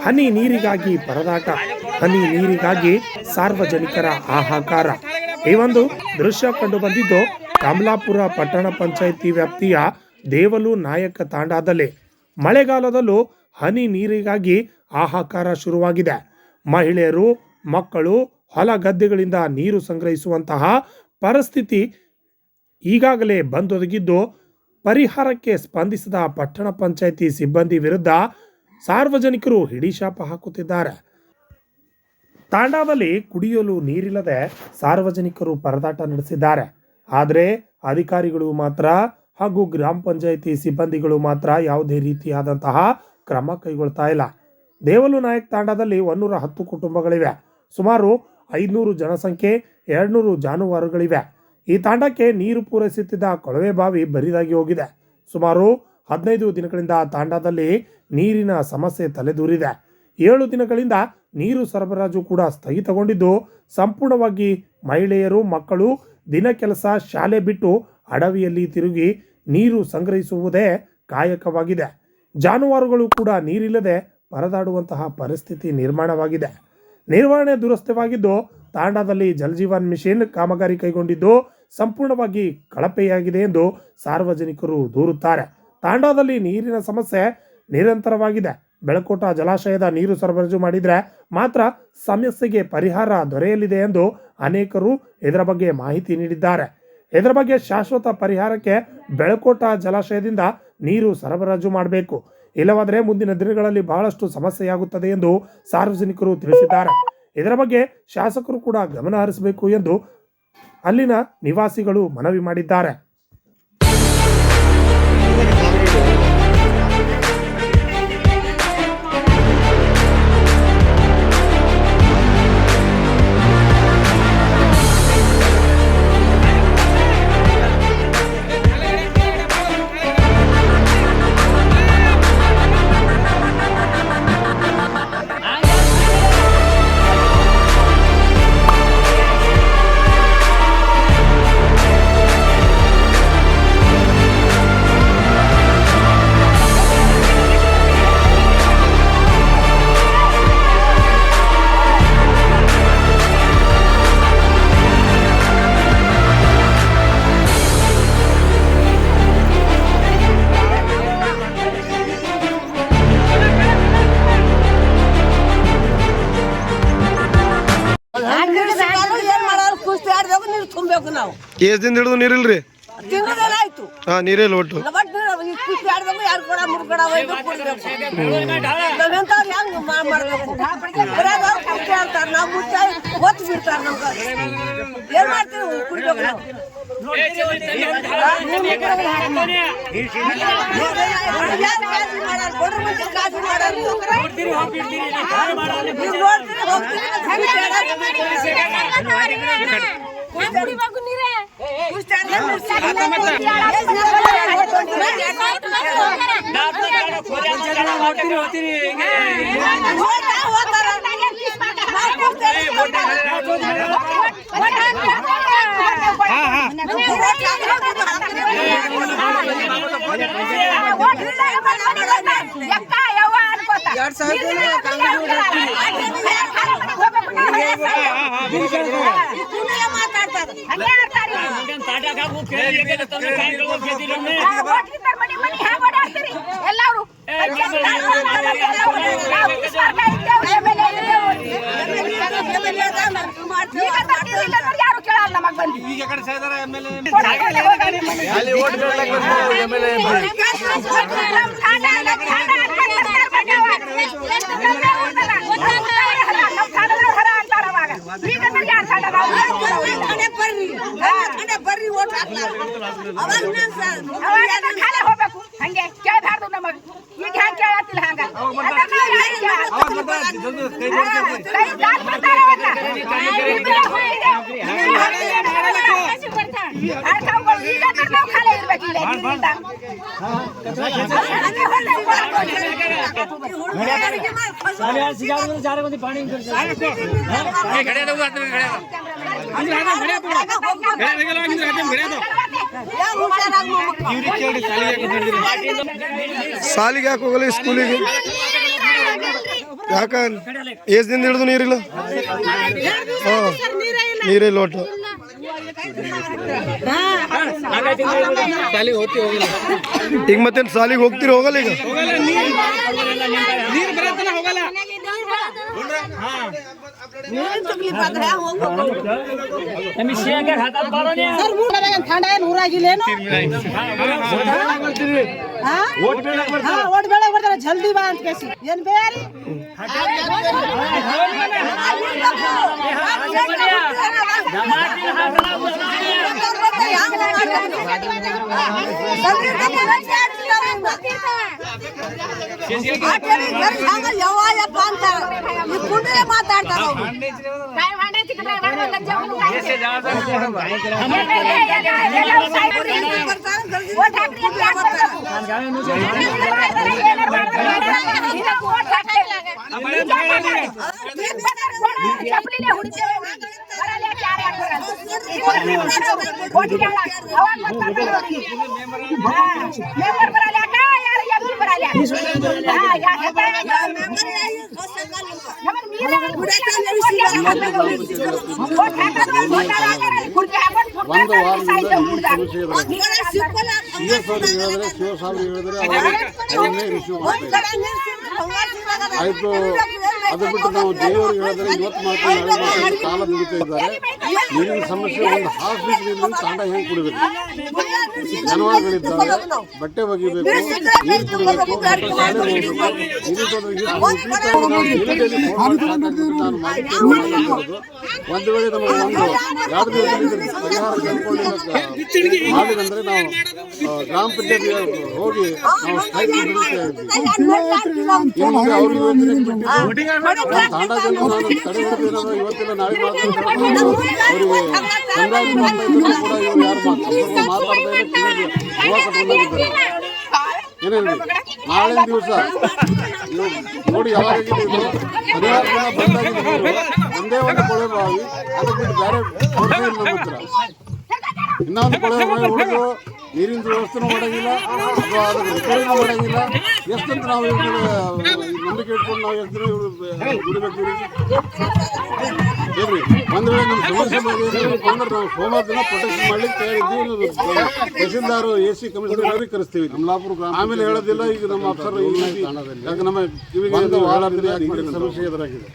ಹನಿ ನೀರಿಗಾಗಿ ಪರದಾಟ, ಹನಿ ನೀರಿಗಾಗಿ ಸಾರ್ವಜನಿಕರ ಹಾಹಾಕಾರ. ಈ ಒಂದು ದೃಶ್ಯ ಕಂಡು ಬಂದಿದ್ದು ಕಮಲಾಪುರ ಪಟ್ಟಣ ಪಂಚಾಯಿತಿ ವ್ಯಾಪ್ತಿಯ ದೇವಲು ನಾಯಕ ತಾಂಡಾದಲ್ಲಿ. ಮಳೆಗಾಲದಲ್ಲೂ ಹನಿ ನೀರಿಗಾಗಿ ಹಾಹಾಕಾರ ಶುರುವಾಗಿದೆ. ಮಹಿಳೆಯರು, ಮಕ್ಕಳು ಹೊಲ ಗದ್ದೆಗಳಿಂದ ನೀರು ಸಂಗ್ರಹಿಸುವಂತಹ ಪರಿಸ್ಥಿತಿ ಈಗಾಗಲೇ ಬಂದೊದಗಿದ್ದು, ಪರಿಹಾರಕ್ಕೆ ಸ್ಪಂದಿಸಿದ ಪಟ್ಟಣ ಪಂಚಾಯಿತಿ ಸಿಬ್ಬಂದಿ ವಿರುದ್ಧ ಸಾರ್ವಜನಿಕರು ಹಿಡಿಶಾಪ ಹಾಕುತ್ತಿದ್ದಾರೆ. ತಾಂಡಾದಲ್ಲಿ ಕುಡಿಯಲು ನೀರಿಲ್ಲದೆ ಸಾರ್ವಜನಿಕರು ಪರದಾಟ ನಡೆಸಿದ್ದಾರೆ. ಆದರೆ ಅಧಿಕಾರಿಗಳು ಮಾತ್ರ ಹಾಗೂ ಗ್ರಾಮ ಪಂಚಾಯಿತಿ ಸಿಬ್ಬಂದಿಗಳು ಮಾತ್ರ ಯಾವುದೇ ರೀತಿಯಾದಂತಹ ಕ್ರಮ ಕೈಗೊಳ್ತಾ ಇಲ್ಲ. ದೇವಲು ನಾಯಕ್ ತಾಂಡಾದಲ್ಲಿ 110 ಕುಟುಂಬಗಳಿವೆ. ಸುಮಾರು 500 ಜನಸಂಖ್ಯೆ, 200 ಜಾನುವಾರುಗಳಿವೆ. ಈ ತಾಂಡಕ್ಕೆ ನೀರು ಪೂರೈಸುತ್ತಿದ್ದ ಕೊಳವೆ ಬಾವಿ ಬರಿದಾಗಿ ಹೋಗಿದೆ. ಸುಮಾರು 15 ದಿನಗಳಿಂದ ತಾಂಡಾದಲ್ಲಿ ನೀರಿನ ಸಮಸ್ಯೆ ತಲೆದೂರಿದೆ. 7 ದಿನಗಳಿಂದ ನೀರು ಸರಬರಾಜು ಕೂಡ ಸ್ಥಗಿತಗೊಂಡಿದ್ದು, ಸಂಪೂರ್ಣವಾಗಿ ಮಹಿಳೆಯರು, ಮಕ್ಕಳು ದಿನ ಕೆಲಸ, ಶಾಲೆ ಬಿಟ್ಟು ಅಡವಿಯಲ್ಲಿ ತಿರುಗಿ ನೀರು ಸಂಗ್ರಹಿಸುವುದೇ ಕಾಯಕವಾಗಿದೆ. ಜಾನುವಾರುಗಳು ಕೂಡ ನೀರಿಲ್ಲದೆ ಪರದಾಡುವಂತಹ ಪರಿಸ್ಥಿತಿ ನಿರ್ಮಾಣವಾಗಿದೆ. ನಿರ್ವಹಣೆ ದುರಸ್ತಿವಾಗಿದ್ದು, ತಾಂಡಾದಲ್ಲಿ ಜಲಜೀವನ್ ಮಿಷನ್ ಕಾಮಗಾರಿ ಕೈಗೊಂಡಿದ್ದು ಸಂಪೂರ್ಣವಾಗಿ ಕಳಪೆಯಾಗಿದೆ ಎಂದು ಸಾರ್ವಜನಿಕರು ದೂರುತ್ತಾರೆ. ತಾಂಡಾದಲ್ಲಿ ನೀರಿನ ಸಮಸ್ಯೆ ನಿರಂತರವಾಗಿದೆ. ಬೆಳಕೋಟ ಜಲಾಶಯದ ನೀರು ಸರಬರಾಜು ಮಾಡಿದರೆ ಮಾತ್ರ ಸಮಸ್ಯೆಗೆ ಪರಿಹಾರ ದೊರೆಯಲಿದೆ ಎಂದು ಅನೇಕರು ಇದರ ಬಗ್ಗೆ ಮಾಹಿತಿ ನೀಡಿದ್ದಾರೆ. ಇದರ ಬಗ್ಗೆ ಶಾಶ್ವತ ಪರಿಹಾರಕ್ಕೆ ಬೆಳಕೋಟ ಜಲಾಶಯದಿಂದ ನೀರು ಸರಬರಾಜು ಮಾಡಬೇಕು. ಇಲ್ಲವಾದರೆ ಮುಂದಿನ ದಿನಗಳಲ್ಲಿ ಬಹಳಷ್ಟು ಸಮಸ್ಯೆಯಾಗುತ್ತದೆ ಎಂದು ಸಾರ್ವಜನಿಕರು ತಿಳಿಸಿದ್ದಾರೆ. ಇದರ ಬಗ್ಗೆ ಶಾಸಕರು ಕೂಡ ಗಮನ ಹರಿಸಬೇಕು ಎಂದು ಅಲ್ಲಿನ ನಿವಾಸಿಗಳು ಮನವಿ ಮಾಡಿದ್ದಾರೆ. ಎಷ್ಟು ದಿನ ಹಿಡಿದು ನೀರಿಲ್ರಿ? ನೀರಿಲ್ಲ ಒಟ್ಟು. ಸಾಲಿಗೆ ಯಾಕೆ ಹೋಗಲ್ಲ ಸ್ಕೂಲಿಗೆ? ಯಾಕ ಎಷ್ಟ್ ದಿನ ಹಿಡಿದು ನೀರಿಲ್ಲ ನೀರೇ ಲೋಟು ಈಗ ಮತ್ತೇನು ಸಾಲಿಗೆ ಹೋಗ್ತೀರಿ ಹೋಗಲ್ಲ ಈಗ ಥಂಡ ಏನು ಊರಾಗಿಲ್ಲೇನು ಓಟ್ ಬೇಡ ಬರ್ತಾರ ಜಲ್ದಿ ಬಾ ಅಂತ ಕೇಸಿ ಏನ್ ಬೇರೆ ಯಾವಪ್ಪ ಅಂತ ಮಾತಾಡ್ತಾರ ಒಂದು ವಾರದಿಂದ ಶಿವಸಾಬ್ರಿಗೆ ಹೇಳಿದ್ರೆ ಅವನ್ನೇ ರಿಸೀವ್ ಮಾಡ್ತಾರೆ ಆಯ್ತು. ಅದು ಬಿಟ್ಟು ನಾವು ದೇವರಿಗೆ ಹೇಳಿದ್ರೆ ಇವತ್ತು ಮಾಡ್ತೀವಿ ನಾಳೆ ಮಾಡ್ತೀವಿ ಕಾಲ ದುಡಿತಾ ಇದ್ದಾರೆ. ನೀರಿನ ಸಮಸ್ಯೆ ಒಂದು ಹಾಫ್ ಲೀಟರ್ ನೀರಿನ ತಾಂಡ ಹೆಂಗೆ ಕುಡಿಬೇಕು? ಜನವಾರಗಳಿದ್ದಾವೆ, ಬಟ್ಟೆ ಒಗಿಬೇಕು, ನೀರು ಕುಡಿಬೇಕು, ಶಾಲೆ ಹೋಗ್ಬೇಕು. ನಾನು ಮಾಹಿತಿ ಒಂದು ವೇಳೆ ನಮಗೆ ಒಂದು 2 ದಿವಸದಲ್ಲಿ ಪರಿಹಾರ ಕಂಡುಕೊಂಡಿಲ್ಲ ಮಾಡಿದಂದ್ರೆ ನಾವು ಗ್ರಾಮ ಪಂಚಾಯತ್ ಹೋಗಿ ನಾವು ಸ್ಟ್ರೈಕ್ ನಡೆಸ್ತಾ ಇದ್ವಿ. ಅವ್ರಿಗೆ ತಾಂಡ ಜನರು ನಾನು ತಡೆ ಹಿಡಿದು ಇವತ್ತಿನ ನಾಳೆ ಮಾಡ್ತಾರೆ ಅವರಿಗೆ ಸಂದಾಯ ಮಾಡ್ತಾ ಇದ್ರು ಕೂಡ ಇವರು ಯಾರು ಮಾತಾಡ್ತಾ ಇಲ್ಲ, ಕಿವಿಗೆ ಹೂವು ಕಟ್ಕೊಂಡೋಗಿದ್ದಾರೆ. ಏನೇನ್ರಿ ನಾಳಿನ ದಿವಸ ನೋಡಿ ಯಾವಾಗಿದೆ ಇದು 16 ದಿನ ಬಂದಾಗಿದೆ. ಒಂದೇ ಒಂದು ಕೊಳೆ ಬಾವಿ, ಅದಕ್ಕೆ ಬಿಟ್ಟು ಬೇರೆ ಕೊರತೆ ಇಲ್ಲ ನಮ್ಮ ಹತ್ರ. ಇನ್ನೊಂದು ಕೊಳೆ ಬಾವಿ ಹೊಡೆದು ನೀರಿನ ವ್ಯವಸ್ಥೆನೂ ಮಾಡೋಂಗಿಲ್ಲ ಅಥವಾ ಅದಕ್ಕೆ ರಿಪೇರಿನೂ ಮಾಡೋಂಗಿಲ್ಲ. ಎಷ್ಟಂತ ನಾವು ನಂಬಿಕೆ ಇಟ್ಕೊಂಡು ನಾವು ಎಷ್ಟು ದಿನ ಇವರು ದುಡಿಬೇಕು ಇವರಿಗೆ ಏನ್ರಿ? ಒಂದು ವೇಳೆ ನಮ್ಮ ಸಮಸ್ಯೆ ಬಗೆಹರಿಸಬೇಕು ಅಂದ್ರೆ ನಾವು ಸೋಮವಾರ ದಿನ ಪ್ರೊಟೆಕ್ಷನ್ ಮಾಡ್ಲಿಕ್ಕೆ ತಯಾರಿದ್ದೀವಿ. ತಹಸೀಲ್ದಾರ್ AC ಕಮಿಷನರ್ ಎಲ್ಲರಿಗೆ ಕರೆಸ್ತೀವಿ ಕಮಲಾಪುರ ಗ್ರಾಮ. ಆಮೇಲೆ ಹೇಳೋದಿಲ್ಲ ಈಗ ನಮ್ಮ ಅಫ್ಸರ್ ಯಾಕೆ ನಮ್ಮ ಕಿವಿಗೆ ಸಮಸ್ಯೆ ಎದುರಾಗಿದೆ.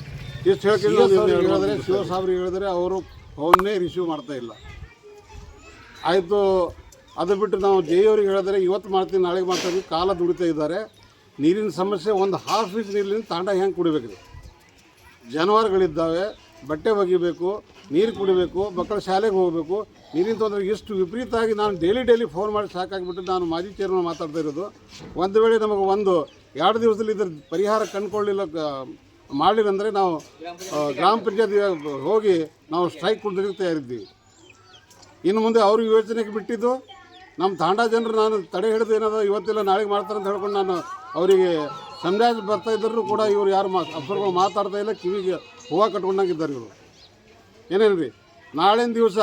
ಎಷ್ಟು ಹೇಳಿದ್ರೆ ಶಿವಸಾಬ್ರಿಗೆ ಹೇಳಿದ್ರೆ ಅವರು ಫೋನ್ನೇ ರಿಸೀವ್ ಮಾಡ್ತಾ ಇಲ್ಲ. ಆಯಿತು. ಅದು ಬಿಟ್ಟು ನಾವು ಅವ್ರಿಗೆ ಹೇಳಿದ್ರೆ ಇವತ್ತು ಮಾಡ್ತೀವಿ ನಾಳೆಗೆ ಮಾಡ್ತೀವಿ ಕಾಲ ದುಡಿತಾ ಇದ್ದಾರೆ. ನೀರಿನ ಸಮಸ್ಯೆ ಒಂದು ಹಾಫ್ ಇಂಚ್ ನೀರಿನ ತಾಂಡ ಹೆಂಗೆ ಕುಡಿಬೇಕ್ರಿ? ಜಾನುವಾರುಗಳಿದ್ದಾವೆ, ಬಟ್ಟೆ ಒಗಿಬೇಕು, ನೀರು ಕುಡಿಬೇಕು, ಮಕ್ಕಳ ಶಾಲೆಗೆ ಹೋಗಬೇಕು. ನೀರಿನ ತೊಂದರೆ ಎಷ್ಟು ವಿಪರೀತ ಆಗಿ ನಾನು ಡೈಲಿ ಫೋನ್ ಮಾಡಿ ಸಾಕಾಗಿಬಿಟ್ಟು ನಾನು ಮಾಜಿ ಚೇರ್ಮನ್ ಮಾತಾಡ್ತಾ ಇರೋದು. ಒಂದು ವೇಳೆ ನಮಗೆ 1-2 ದಿವಸದಲ್ಲಿ ಇದ್ರ ಪರಿಹಾರ ಕಂಡುಕೊಳ್ಳಿಲ್ಲ ಮಾಡಲಿಲ್ಲಂದರೆ ನಾವು ಗ್ರಾಮ ಪಂಚಾಯತ್ ಹೋಗಿ ನಾವು ಸ್ಟ್ರೈಕ್ ಕೊಡೋದಕ್ಕೆ ತಯಾರಿದ್ದೀವಿ. ಇನ್ನು ಮುಂದೆ ಅವ್ರ ಯೋಚನೆಗೆ ಬಿಟ್ಟಿದ್ದು ನಮ್ಮ ತಾಂಡ ಜನರು ನಾನು ತಡೆ ಹಿಡಿದು ಏನಾದ್ರು ಇವತ್ತೆಲ್ಲ ನಾಳೆಗೆ ಮಾಡ್ತಾರೆ ಅಂತ ಹೇಳ್ಕೊಂಡು ನಾನು ಅವರಿಗೆ ಸಂದೇಶ ಬರ್ತಾ ಇದ್ದರೂ ಕೂಡ ಇವರು ಯಾರು ಅಫ್ಸರ್ಗಳು ಮಾತಾಡ್ತಾ ಇಲ್ಲ, ಕಿವಿಗೆ ಹೂವು ಕಟ್ಕೊಂಡಾಗಿದ್ದಾರೆ ಇವರು. ಏನೇನ್ರಿ ನಾಳಿನ ದಿವಸ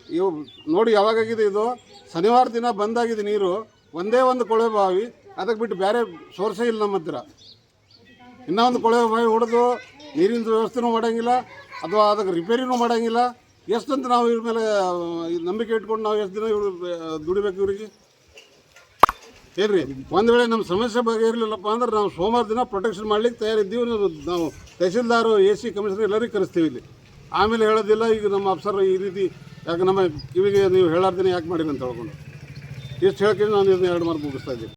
ಇವು ನೋಡಿ ಯಾವಾಗಾಗಿದೆ ಇದು ಶನಿವಾರ ದಿನ ಬಂದಾಗಿದೆ ನೀರು. ಒಂದೇ ಒಂದು ಕೊಳೆ ಬಾವಿ, ಅದಕ್ಕೆ ಬಿಟ್ಟು ಬೇರೆ ಸೋರ್ಸೇ ಇಲ್ಲ ನಮ್ಮ ಹತ್ರ. ಇನ್ನೊಂದು ಕೊಳೆ ಬಾವಿ ಹೊಡೆದು ನೀರಿನ ವ್ಯವಸ್ಥೆನೂ ಮಾಡೋಂಗಿಲ್ಲ ಅಥವಾ ಅದಕ್ಕೆ ರಿಪೇರಿನೂ ಮಾಡೋಂಗಿಲ್ಲ. ಎಷ್ಟಂತ ನಾವು ಇವ್ರ ಮೇಲೆ ನಂಬಿಕೆ ಇಟ್ಕೊಂಡು ನಾವು ಎಷ್ಟು ದಿನ ಇವರು ದುಡಿಬೇಕು ಇವರಿಗೆ ಏನ್ರಿ? ಒಂದು ವೇಳೆ ನಮ್ಮ ಸಮಸ್ಯೆ ಬಗೆಹರಿಲಿಲ್ಲಪ್ಪ ಅಂದ್ರೆ ನಾವು ಸೋಮವಾರ ದಿನ ಪ್ರೊಟೆಕ್ಷನ್ ಮಾಡ್ಲಿಕ್ಕೆ ತಯಾರಿದ್ದೀವಿ. ನಾವು ತಹಸೀಲ್ದಾರ್ AC ಕಮಿಷನರ್ ಎಲ್ಲರಿಗೂ ಕರೆಸ್ತೀವಿ ಇಲ್ಲಿ. ಆಮೇಲೆ ಹೇಳೋದಿಲ್ಲ ಈಗ ನಮ್ಮ ಅಫ್ಸರ್ ಈ ರೀತಿ ಯಾಕೆ ನಮ್ಮ ಕಿವಿಗೆ ನೀವು ಹೇಳಾರ್ದಿನ ಯಾಕೆ ಮಾಡಿರಿ ಅಂತ ಹೇಳ್ಕೊಂಡು ಇಷ್ಟು ಹೇಳ್ಕೊಂಡು ನಾನು ಇದನ್ನ 2 ಮಾರ್ಕ್ ಮುಗಿಸ್ತಾ ಇದ್ದೀನಿ.